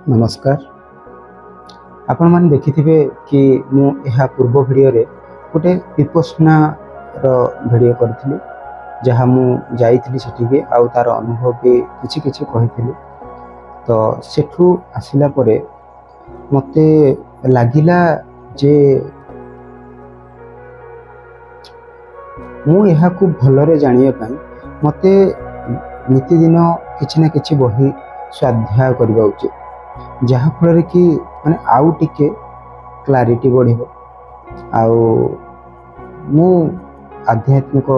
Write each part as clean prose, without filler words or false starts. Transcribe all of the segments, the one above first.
नमस्कार। आपण मैंने देखिथिबे कि मु यह पूर्व वीडियो रे गोटे विपश्यना वीडियो करथिली जहाँ मु जाइथिली सेठिके आउ तार अनुभव भी किछि किछि कहिथिली। तो सेठू आसिला परे मते लागिला जे मु यह को भलरे जानिया पई मते नितिदिन किछि ना किछि बही स्वाध्याय करबा उचित जहाँ फल कि माने आउ टिके क्लारिटी बढ़िबो आउ मु आध्यात्मिक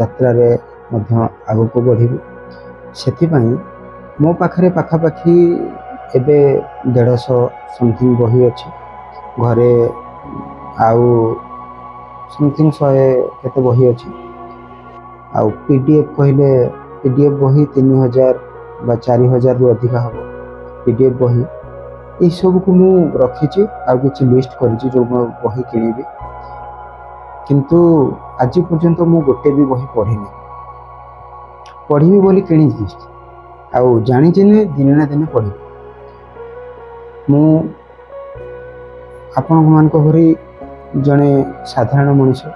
यात्रा रे मध्य आगु को बढ़िबी। सेथिपाई मो पाखरे पाखापाखि एबे 150 समथिंग बही अछि घरे आउ समथिंग 100 केते बही अछि आउ पीडीएफ कहले पीडीएफ बही 3000 बा 4000 रु अधिक हबो पीडीएफ बही यही सब को मु रखी आ कि लिस्ट करी जो बही किनिबी किंतु आज पर्यंत मु गोटे भी बही पढ़ी बोली किणी आउ जानी जे दिने ना दिने पढ़ी मु आपण मान भरी जड़े साधारण मनुष्य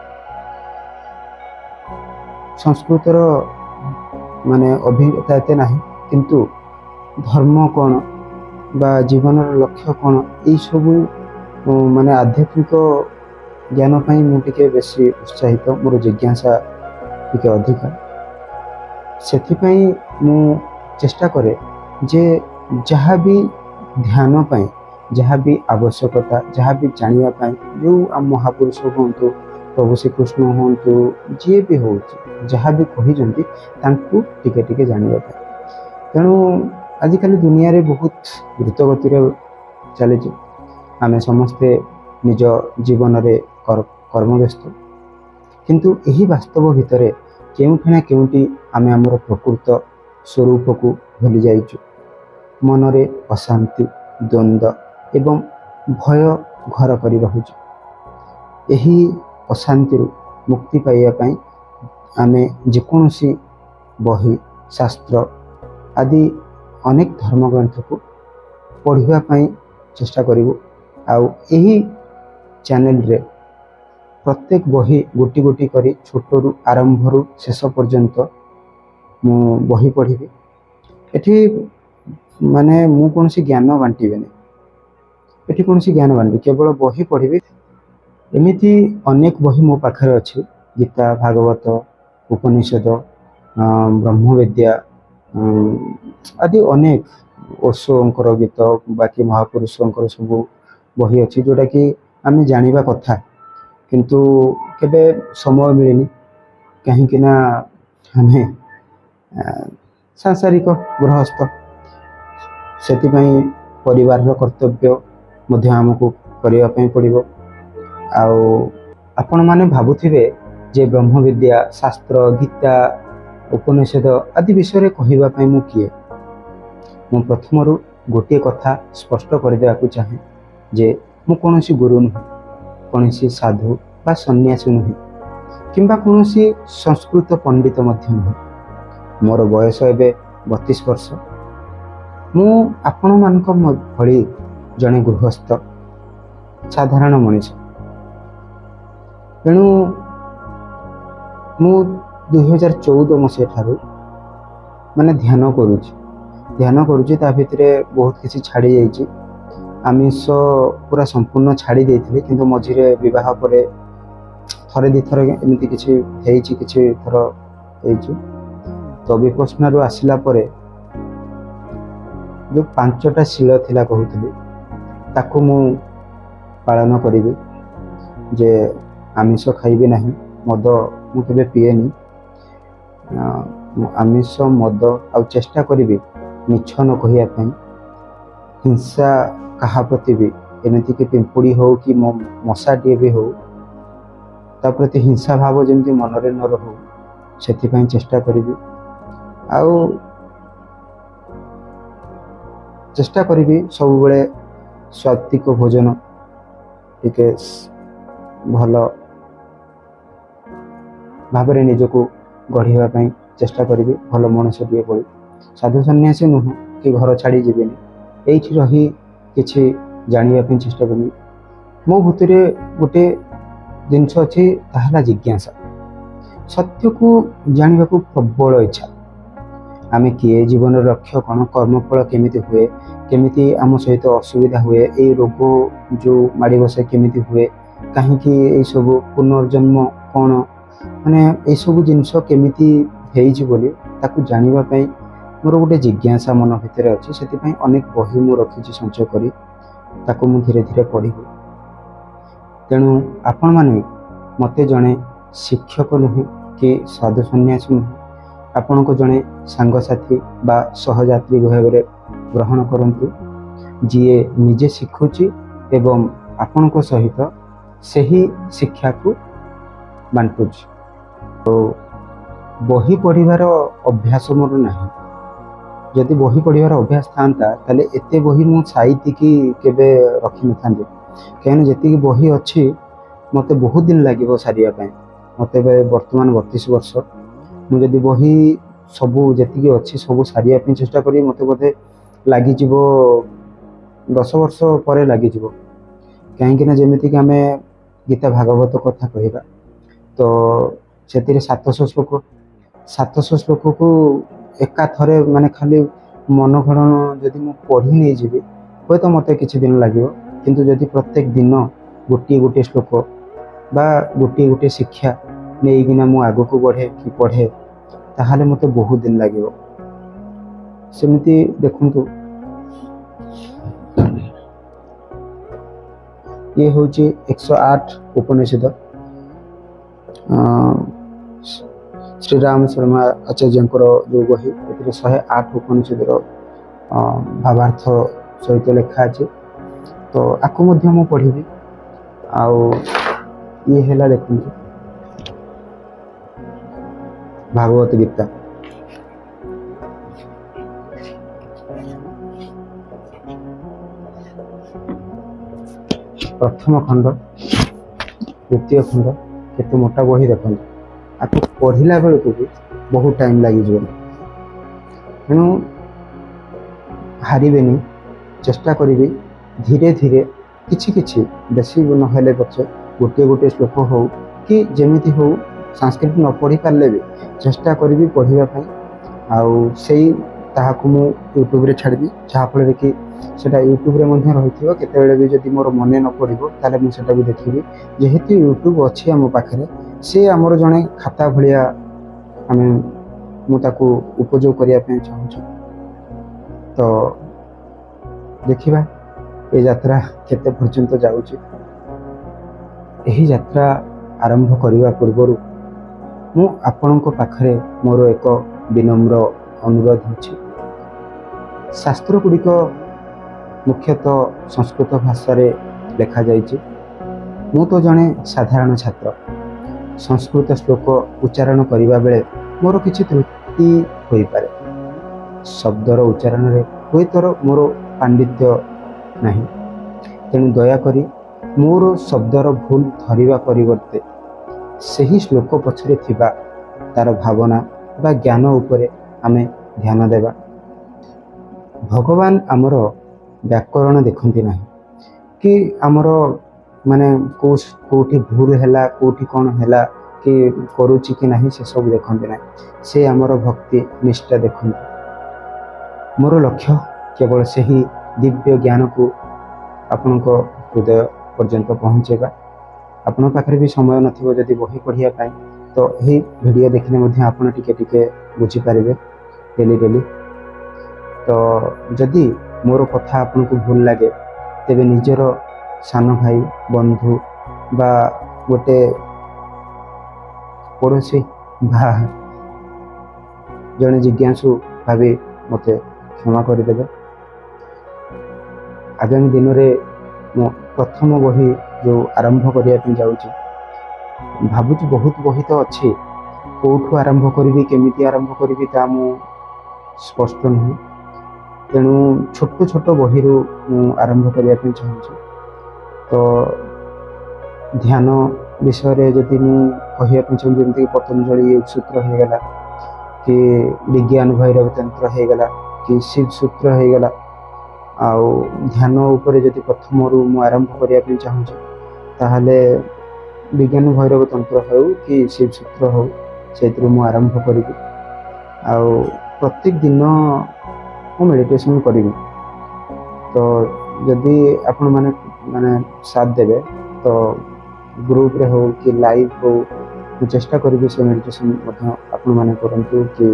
संस्कृतर माने अभिज्ञता एते नाही किंतु धर्म कौन बा जीवन लक्ष्य कौन यही सब माने आध्यात्मिक ज्ञान पाई मुझे बेसी उत्साहित मोर जिज्ञासा टिके अधिका सेथिपाई मु चेष्टा करे जे जहाँ भी ध्यान पाई जहाँ भी आवश्यकता जहाँ भी जानिया पाई जो महापुरुष हूँ प्रभु श्रीकृष्ण हूँ जी भी हो जहाँ भी कही तांकु टिके टिके जानिया पाई तेणु आजिकल दुनिया रे बहुत द्रुत गति चली आमे समस्ते निज जीवन रे कर्म व्यस्त किंतु यही वास्तव भितर केउठी ना केउठी आमे हमर प्रकृत स्वरूप को भूली जाइछु मनरे अशांति द्वंद्व एवं भय घर करी रहुछु यही अशांति मुक्ति पाइया पई आमे जेकोसी बही शास्त्र आदि अनेक धर्म ग्रंथ को पढ़िबा पई चेष्टा करिवो आउ एही चैनल रे प्रत्येक बही गोटी गोटी करी छोटरू आरंभ रु शेष पर्यंत मु बही पढ़िबी एठी माने मु कोनसी ज्ञान बांटीबेनी एठी कोनसी ज्ञान बांटी केवल बही पढ़िबी एमिति अनेक बही मो पाखरे अछि गीता भागवत उपनिषद ब्रह्मविद्या आदि अनेक ओशोंकर गीत बाकी महापुरुषों सब बही अच्छी जोटा कि आम जानिबा कथा किंतु केबे समय मिलेनी कहीं ना हमें सांसारिक गृहस्थ सेतिपई परिवार कर्तव्य मध्य आमको करिया पई पड़िबो आउ आपण माने भाबुथिबे जे ब्रह्मविद्या शास्त्र गीता उपनिषद आदि विषय कहवा पाई मु किए मु प्रथमरु गोटे कथा स्पष्ट कर देवाकू चाहे जे मु कोनोसी गुरु नुहे कोनोसी साधु बा सन्यासी नुहे किंबा कोनोसी संस्कृत पंडित मध्य नुहे मोर बयस एबे 32 वर्ष मु आपण मानक भली जने गृहस्थ साधारण मनुष्य तेणु मु 2014 मसीहा ठारू माने ध्यान करुची ता भितरे बहुत किसी छाड़ी जाइची आमिष पूरा संपूर्ण छाड़ी देइथिले किंतु मझिरे विवाह परे थरे दी थर एमिति किछि हेइची किछि थर हेइची तो विपश्यना रु आसिला परे जो 5टा शील थिला कहउथिले ताकू मु पालन करिबी जे आमिष खाइबे नाही मद मु केबे पिएनी आमिष मद आ चेष्टा करी मिछ न कहया हिंसा कहा प्रति भी एमती कि पिंपुड़ी हो कि मशाटे भी हो ता प्रति हिंसा भाव जमी मनरे न रहो से चेष्टा करी आउ चेष्टा करी सब बेले स्वात्विक भोजन टिके भल भाव निजको गढ़ापी चेष्टा करी भल मनुष्य टे पड़ी साधु सन्यासी नुह कि घर छाड़ी जीवेनि ଏଇଠି ରହି କିଛି ଜାଣିବା ପାଇଁ ଚେଷ୍ଟା କରିବି। ମୋ ଭିତରେ ଗୋଟେ ଜିନିଷ ଅଛି, ତାହା ହେଲା ଜିଜ୍ଞାସା। ସତ୍ୟକୁ ଜାଣିବାକୁ ପ୍ରବଳ ଇଚ୍ଛା। ଆମେ କିଏ, ଜୀବନର ଲକ୍ଷ୍ୟ କ'ଣ, କର୍ମଫଳ କେମିତି ହୁଏ, କେମିତି ଆମ ସହିତ ଅସୁବିଧା ହୁଏ, ଏଇ ରୋଗ ଯେଉଁ ମାଡ଼ି ବସେ କେମିତି ହୁଏ, କାହିଁକି ଏଇସବୁ, ପୁନର୍ଜନ୍ମ କ'ଣ, ମାନେ ଏଇସବୁ ଜିନିଷ କେମିତି ହେଇଛି ବୋଲି ତାକୁ ଜାଣିବା ପାଇଁ ମୋର ଗୋଟେ ଜିଜ୍ଞାସା ମନ ଭିତରେ ଅଛି। ସେଥିପାଇଁ ଅନେକ ବହି ମୁଁ ରଖିଛି ସଞ୍ଚୟ କରି, ତାକୁ ମୁଁ ଧୀରେ ଧୀରେ ପଢ଼ିବି। ତେଣୁ ଆପଣମାନେ ମୋତେ ଜଣେ ଶିକ୍ଷକ ନୁହେଁ କି ସାଧୁ ସନ୍ନ୍ୟାସୀ ନୁହେଁ, ଆପଣଙ୍କ ଜଣେ ସାଙ୍ଗସାଥୀ ବା ସହଯାତ୍ରୀ ଭାବରେ ଗ୍ରହଣ କରନ୍ତୁ, ଯିଏ ନିଜେ ଶିଖୁଛି ଏବଂ ଆପଣଙ୍କ ସହିତ ସେହି ଶିକ୍ଷାକୁ ବାଣ୍ଟୁଛି। ତ ବହି ପଢ଼ିବାର ଅଭ୍ୟାସ ମୋର ନାହିଁ। ଯଦି ବହି ପଢ଼ିବାର ଅଭ୍ୟାସ ଥାନ୍ତା ତାହେଲେ ଏତେ ବହି ମୁଁ ସାଇତିକି କେବେ ରଖିନଥାନ୍ତି। କାହିଁକିନା ଯେତିକି ବହି ଅଛି ମୋତେ ବହୁତ ଦିନ ଲାଗିବ ସାରିବା ପାଇଁ। ମୋତେ ଏବେ ବର୍ତ୍ତମାନ 32 ବର୍ଷ। ମୁଁ ଯଦି ବହି ସବୁ ଯେତିକି ଅଛି ସବୁ ସାରିବା ପାଇଁ ଚେଷ୍ଟା କରିବି, ମୋତେ ବୋଧେ ଲାଗିଯିବ 10 ବର୍ଷ ପରେ ଲାଗିଯିବ। କାହିଁକିନା ଯେମିତିକି ଆମେ ଗୀତା ଭାଗବତ କଥା କହିବା, ତ ସେଥିରେ 700 ଶ୍ଲୋକ। 700 ଶ୍ଲୋକକୁ ଏକା ଥରେ ମାନେ ଖାଲି ମନଗଣନ ଯଦି ମୁଁ ପଢ଼ି ନେଇଯିବି ହୁଏତ ମୋତେ କିଛି ଦିନ ଲାଗିବ। କିନ୍ତୁ ଯଦି ପ୍ରତ୍ୟେକ ଦିନ ଗୋଟିଏ ଗୋଟିଏ ଶ୍ଲୋକ ବା ଗୋଟିଏ ଗୋଟିଏ ଶିକ୍ଷା ନେଇକିନା ମୁଁ ଆଗକୁ ବଢ଼େ କି ପଢ଼େ, ତାହେଲେ ମୋତେ ବହୁତ ଦିନ ଲାଗିବ। ସେମିତି ଦେଖନ୍ତୁ, ଇଏ ହେଉଛି 108 ଉପନିଷଦ, ଶ୍ରୀରାମ ଶର୍ମା ଆଚାର୍ଯ୍ୟଙ୍କର ଯେଉଁ ବହି, ଏଥିରେ 108 ଉପନିଷଦର ଭାବାର୍ଥ ସହିତ ଲେଖା ଅଛି। ତ ଆକୁ ମଧ୍ୟ ମୁଁ ପଢ଼ିବି। ଆଉ ଇଏ ହେଲା ଦେଖନ୍ତୁ ଭାଗବତ ଗୀତା। ପ୍ରଥମ ଖଣ୍ଡ, ଦ୍ୱିତୀୟ ଖଣ୍ଡ, କେତେ ମୋଟା ବହି ଦେଖନ୍ତୁ। ଆକୁ ପଢ଼ିଲା ବେଳକୁ ବି ବହୁତ ଟାଇମ୍ ଲାଗିଯିବ। ତେଣୁ ହାରିବେନି, ଚେଷ୍ଟା କରିବି ଧୀରେ ଧୀରେ କିଛି କିଛି, ବେଶୀ ନହେଲେ ପଛେ ଗୋଟିଏ ଗୋଟିଏ ଶ୍ଲୋକ ହଉ କି ଯେମିତି ହଉ, ସଂସ୍କୃତ ନ ପଢ଼ି ପାରିଲେ ବି ଚେଷ୍ଟା କରିବି ପଢ଼ିବା ପାଇଁ। ଆଉ ତାହାକୁ ମୁଁ ୟୁଟ୍ୟୁବରେ ଛାଡ଼ିବି, ଯାହାଫଳରେ କି ସେଟା ୟୁଟ୍ୟୁବରେ ମଧ୍ୟ ରହିଥିବ। କେତେବେଳେ ବି ଯଦି ମୋର ମନେ ନ ପଡ଼ିବ ତାହେଲେ ମୁଁ ସେଟାକୁ ଦେଖିବି। ଯେହେତୁ ୟୁଟ୍ୟୁବ ଅଛି ଆମ ପାଖରେ, ସେ ଆମର ଜଣେ ଖାତା ଭଳିଆ ମୁଁ ତାକୁ ଉପଯୋଗ କରିବା ପାଇଁ ଚାହୁଁଛି। ତ ଦେଖିବା ଏ ଯାତ୍ରା କେତେ ପର୍ଯ୍ୟନ୍ତ ଯାଉଛି। ଏହି ଯାତ୍ରା ଆରମ୍ଭ କରିବା ପୂର୍ବରୁ ମୁଁ ଆପଣଙ୍କ ପାଖରେ ମୋର ଏକ ବିନମ୍ର ଅନୁରୋଧ ଅଛି। ଶାସ୍ତ୍ର ଗୁଡ଼ିକ ମୁଖ୍ୟତଃ ସଂସ୍କୃତ ଭାଷାରେ ଲେଖାଯାଇଛି। ମୁଁ ତ ଜଣେ ସାଧାରଣ ଛାତ୍ର। ସଂସ୍କୃତ ଶ୍ଲୋକ ଉଚ୍ଚାରଣ କରିବା ବେଳେ ମୋର କିଛି ତ୍ରୁଟି ହୋଇପାରେ। ଶବ୍ଦର ଉଚ୍ଚାରଣରେ ହୁଏତ ମୋର ପାଣ୍ଡିତ୍ୟ ନାହିଁ। ତେଣୁ ଦୟାକରି ମୋର ଶବ୍ଦର ଭୁଲ ଧରିବା ପରିବର୍ତ୍ତେ ସେହି ଶ୍ଲୋକ ପଛରେ ଥିବା ତାର ଭାବନା ବା ଜ୍ଞାନ ଉପରେ ଆମେ ଧ୍ୟାନ ଦେବା। ଭଗବାନ ଆମର ବ୍ୟାକରଣ ଦେଖନ୍ତି ନାହିଁ, କି ଆମର ମାନେ କେଉଁଠି ଭୁଲ ହେଲା, କେଉଁଠି କ'ଣ ହେଲା, କି କରୁଛି କି ନାହିଁ, ସେସବୁ ଦେଖନ୍ତି ନାହିଁ। ସେ ଆମର ଭକ୍ତି ନିଷ୍ଠା ଦେଖନ୍ତି। ମୋର ଲକ୍ଷ୍ୟ କେବଳ ସେହି ଦିବ୍ୟ ଜ୍ଞାନକୁ ଆପଣଙ୍କ ହୃଦୟ ପର୍ଯ୍ୟନ୍ତ ପହଞ୍ଚାଇବା। ଆପଣଙ୍କ ପାଖରେ ବି ସମୟ ନଥିବ ଯଦି ବହି ପଢ଼ିବା ପାଇଁ, ତ ଏହି ଭିଡ଼ିଓ ଦେଖିଲେ ମଧ୍ୟ ଆପଣ ଟିକେ ଟିକେ ବୁଝିପାରିବେ ଡେଲି। ତ ଯଦି ମୋର କଥା ଆପଣଙ୍କୁ ଭୁଲ ଲାଗେ, ତେବେ ନିଜର ସାନ ଭାଇ, ବନ୍ଧୁ ବା ଗୋଟେ ପଡ଼ୋଶୀ ବା ଜଣେ ଜିଜ୍ଞାସୁ ଭାବି ମୋତେ କ୍ଷମା କରିଦେବେ। ଆଗାମୀ ଦିନରେ ମୁଁ ପ୍ରଥମ ବହି ଯେଉଁ ଆରମ୍ଭ କରିବା ପାଇଁ ଯାଉଛି, ଭାବୁଛି ବହୁତ ବହି ତ ଅଛି, କେଉଁଠୁ ଆରମ୍ଭ କରିବି, କେମିତି ଆରମ୍ଭ କରିବି ତା ମୁଁ ସ୍ପଷ୍ଟ ନୁହେଁ। ତେଣୁ ଛୋଟ ଛୋଟ ବହିରୁ ମୁଁ ଆରମ୍ଭ କରିବା ପାଇଁ ଚାହୁଁଛି। ତ ଧ୍ୟାନ ବିଷୟରେ ଯଦି ମୁଁ କହିବା ପାଇଁ ଚାହୁଁଛି, ଯେମିତିକି ପତଞ୍ଜଳି ସୂତ୍ର ହେଇଗଲା, କି ବିଜ୍ଞାନ ଭୈରବ ତନ୍ତ୍ର ହେଇଗଲା, କି ଶିବ ସୂତ୍ର ହେଇଗଲା, ଆଉ ଧ୍ୟାନ ଉପରେ ଯଦି ପ୍ରଥମରୁ ମୁଁ ଆରମ୍ଭ କରିବା ପାଇଁ ଚାହୁଁଛି ତାହେଲେ ବିଜ୍ଞାନ ଭୈରବ ତନ୍ତ୍ର ହେଉ କି ଶିବ ସୂତ୍ର ହେଉ ସେଇଥିରୁ ମୁଁ ଆରମ୍ଭ କରିବି। ଆଉ ପ୍ରତ୍ୟେକ ଦିନ ମୁଁ ମେଡ଼ିଟେସନ୍ କରିବି। ତ ଯଦି ଆପଣମାନେ ମାନେ ସାଥ ଦେବେ ତ ଗ୍ରୁପରେ ହେଉ କି ଲାଇଭ୍ ହେଉ ମୁଁ ଚେଷ୍ଟା କରିବି ସେ ମେଡ଼ିଟେସନ୍ ମଧ୍ୟ ଆପଣମାନେ କରନ୍ତୁ କି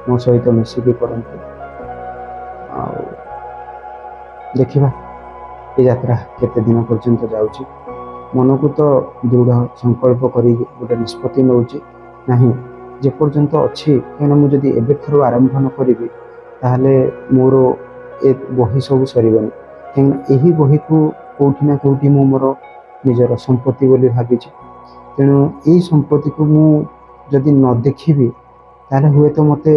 ମୋ ସହିତ ମିଶିକି କରନ୍ତୁ। ଆଉ ଦେଖିବା ଏ ଯାତ୍ରା କେତେ ଦିନ ପର୍ଯ୍ୟନ୍ତ ଯାଉଛି। ମନକୁ ତ ଦୃଢ଼ ସଂକଳ୍ପ କରି ଗୋଟେ ନିଷ୍ପତ୍ତି ନେଉଛି ନାହିଁ ଯେପର୍ଯ୍ୟନ୍ତ ଅଛି, କାହିଁକିନା ମୁଁ ଯଦି ଏବେଠାରୁ ଆରମ୍ଭ ନ କରିବି ତାହେଲେ ମୋର ଏ ବହି ସବୁ ସରିବନି। କାହିଁକିନା ଏହି ବହିକୁ କେଉଁଠି ନା କେଉଁଠି ମୁଁ ମୋର ନିଜର ସମ୍ପତ୍ତି ବୋଲି ଭାବିଛି। ତେଣୁ ଏଇ ସମ୍ପତ୍ତିକୁ ମୁଁ ଯଦି ନ ଦେଖିବି ତାହେଲେ ହୁଏତ ମୋତେ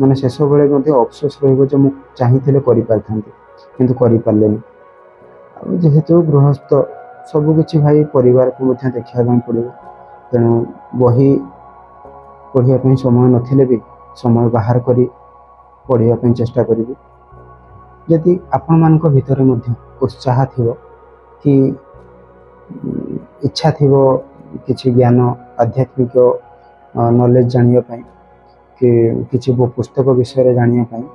ମାନେ ଶେଷ ବେଳେ ମଧ୍ୟ ଅଫସୋସ ରହିବ ଯେ ମୁଁ ଚାହିଁଥିଲେ କରିପାରିଥାନ୍ତି କିନ୍ତୁ କରିପାରିଲେନି। ଆଉ ଯେହେତୁ ଗୃହସ୍ଥ ସବୁକିଛି ଭାଇ ପରିବାରକୁ ମଧ୍ୟ ଦେଖିବା ପାଇଁ ପଡ଼ିବ। ତେଣୁ ବହି ପଢ଼ିବା ପାଇଁ ସମୟ ନଥିଲେ ବି ସମୟ ବାହାର କରି ପଢ଼ିବା ପାଇଁ ଚେଷ୍ଟା କରିବି। ଯଦି ଆପଣମାନଙ୍କ ଭିତରେ ମଧ୍ୟ ଉତ୍ସାହ ଥିବ କି ଇଚ୍ଛା ଥିବ କିଛି ଜ୍ଞାନ ଆଧ୍ୟାତ୍ମିକ ନଲେଜ ଜାଣିବା ପାଇଁ କି କିଛି ପୁସ୍ତକ ବିଷୟରେ ଜାଣିବା ପାଇଁ,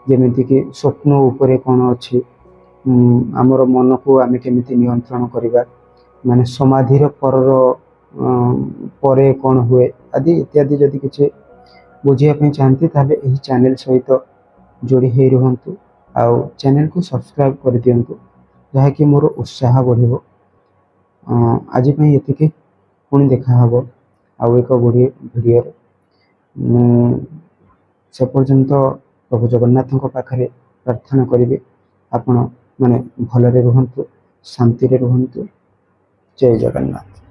ଯେମିତିକି ସ୍ୱପ୍ନ ଉପରେ କ'ଣ ଅଛି, ଆମର ମନକୁ ଆମେ କେମିତି ନିୟନ୍ତ୍ରଣ କରିବା, ମାନେ ସମାଧିର ପରେ କ'ଣ ହୁଏ ଆଦି ଇତ୍ୟାଦି ଯଦି କିଛି ବୁଝିବା ପାଇଁ ଚାହାନ୍ତି ତାହେଲେ ଏହି ଚ୍ୟାନେଲ୍ ସହିତ ଯୋଡ଼ି ହୋଇ ରୁହନ୍ତୁ। ଆଉ ଚ୍ୟାନେଲ୍କୁ ସବସ୍କ୍ରାଇବ୍ କରିଦିଅନ୍ତୁ, ଯାହାକି ମୋର ଉତ୍ସାହ ବଢ଼ିବ। ଆଜି ପାଇଁ ଏତିକି, ପୁଣି ଦେଖା ହେବ ଆଉ ଏକ ଭିଡ଼ିଓରେ। ମୁଁ ସେ ପର୍ଯ୍ୟନ୍ତ ପ୍ରଭୁ ଜଗନ୍ନାଥଙ୍କ ପାଖରେ ପ୍ରାର୍ଥନା କରିବି ଆପଣ ମାନେ ଭଲରେ ରୁହନ୍ତୁ, ଶାନ୍ତିରେ ରୁହନ୍ତୁ। ଜୟ ଜଗନ୍ନାଥ।